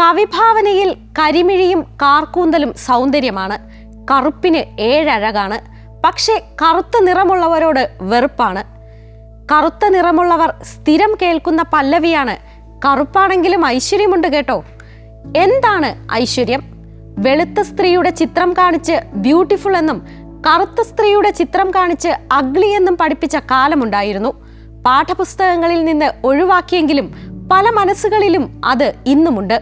കവിഭാവനയിൽ കരിമിഴിയും കാർക്കൂന്തലും സൗന്ദര്യമാണ്. കറുപ്പിന് ഏഴഴകാണ്. പക്ഷേ കറുത്ത നിറമുള്ളവരോട് വെറുപ്പാണ്. കറുത്ത നിറമുള്ളവർ സ്ഥിരം കേൾക്കുന്ന പല്ലവിയാണ്, കറുപ്പാണെങ്കിലും ഐശ്വര്യമുണ്ട് കേട്ടോ. എന്താണ് ഐശ്വര്യം? വെളുത്ത സ്ത്രീയുടെ ചിത്രം കാണിച്ച് ബ്യൂട്ടിഫുൾ എന്നും കറുത്ത സ്ത്രീയുടെ ചിത്രം കാണിച്ച് അഗ്ലി എന്നും പഠിപ്പിച്ച കാലമുണ്ടായിരുന്നു. പാഠപുസ്തകങ്ങളിൽ നിന്ന് ഒഴിവാക്കിയെങ്കിലും പല മനസ്സുകളിലും അത് ഇന്നുമുണ്ട്.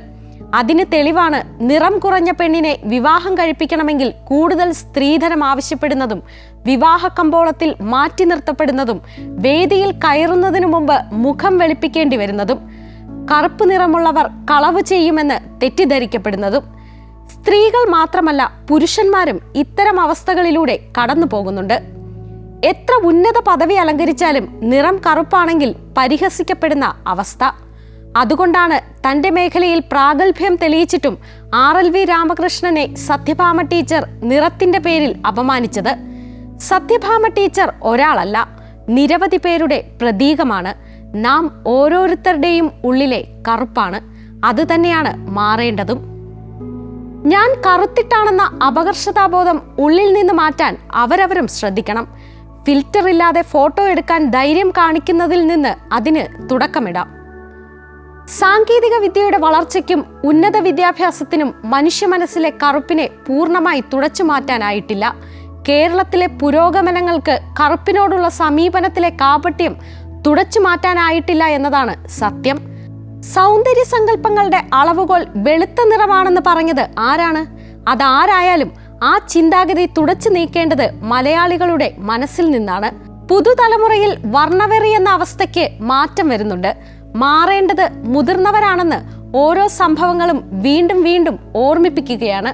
അതിന് തെളിവാണ് നിറം കുറഞ്ഞ പെണ്ണിനെ വിവാഹം കഴിപ്പിക്കണമെങ്കിൽ കൂടുതൽ സ്ത്രീധനം ആവശ്യപ്പെടുന്നതും വിവാഹ കമ്പോളത്തിൽ മാറ്റി നിർത്തപ്പെടുന്നതും വേദിയിൽ കയറുന്നതിനു മുമ്പ് മുഖം വെളുപ്പിക്കേണ്ടി വരുന്നതും കറുപ്പ് നിറമുള്ളവർ കളവ് ചെയ്യുമെന്ന് തെറ്റിദ്ധരിക്കപ്പെടുന്നതും. സ്ത്രീകൾ മാത്രമല്ല, പുരുഷന്മാരും ഇത്തരം അവസ്ഥകളിലൂടെ കടന്നു പോകുന്നുണ്ട്. എത്ര ഉന്നത പദവി അലങ്കരിച്ചാലും നിറം കറുപ്പാണെങ്കിൽ പരിഹസിക്കപ്പെടുന്ന അവസ്ഥ. അതുകൊണ്ടാണ് തൻ്റെ മേഖലയിൽ പ്രാഗൽഭ്യം തെളിയിച്ചിട്ടും RLV രാമകൃഷ്ണനെ സത്യഭാമ ടീച്ചർ നിറത്തിൻ്റെ പേരിൽ അപമാനിച്ചത്. സത്യഭാമ ടീച്ചർ ഒരാളല്ല, നിരവധി പേരുടെ പ്രതീകമാണ്. നാം ഓരോരുത്തരുടെയും ഉള്ളിലെ കറുപ്പാണ്. അതുതന്നെയാണ് മാറേണ്ടതും. ഞാൻ കറുത്തിട്ടാണെന്ന അപകർഷതാബോധം ഉള്ളിൽ നിന്ന് മാറ്റാൻ അവരവരും ശ്രദ്ധിക്കണം. ഫിൽറ്റർ ഇല്ലാതെ ഫോട്ടോ എടുക്കാൻ ധൈര്യം കാണിക്കുന്നതിൽ നിന്ന് അതിന് തുടക്കമിടാം. സാങ്കേതിക വിദ്യയുടെ വളർച്ചയ്ക്കും ഉന്നത വിദ്യാഭ്യാസത്തിനും മനുഷ്യ മനസ്സിലെ കറുപ്പിനെ പൂർണ്ണമായി തുടച്ചു മാറ്റാനായിട്ടില്ല. കേരളത്തിലെ പുരോഗമനങ്ങൾക്ക് കറുപ്പിനോടുള്ള സമീപനത്തിലെ കാപട്യം തുടച്ചു മാറ്റാനായിട്ടില്ല എന്നതാണ് സത്യം. സൗന്ദര്യ സങ്കല്പങ്ങളുടെ അളവുകോൽ വെളുത്ത നിറമാണെന്ന് പറഞ്ഞത് ആരാണ്? അതാരായാലും ആ ചിന്താഗതി തുടച്ചു നീക്കേണ്ടത് മലയാളികളുടെ മനസ്സിൽ നിന്നാണ്. പുതുതലമുറയിൽ വർണ്ണവെറി എന്ന അവസ്ഥയ്ക്ക് മാറ്റം വരുന്നുണ്ട്. മാറേണ്ടത് മുതിർന്നവരാണെന്ന് ഓരോ സംഭവങ്ങളും വീണ്ടും വീണ്ടും ഓർമ്മിപ്പിക്കുകയാണ്.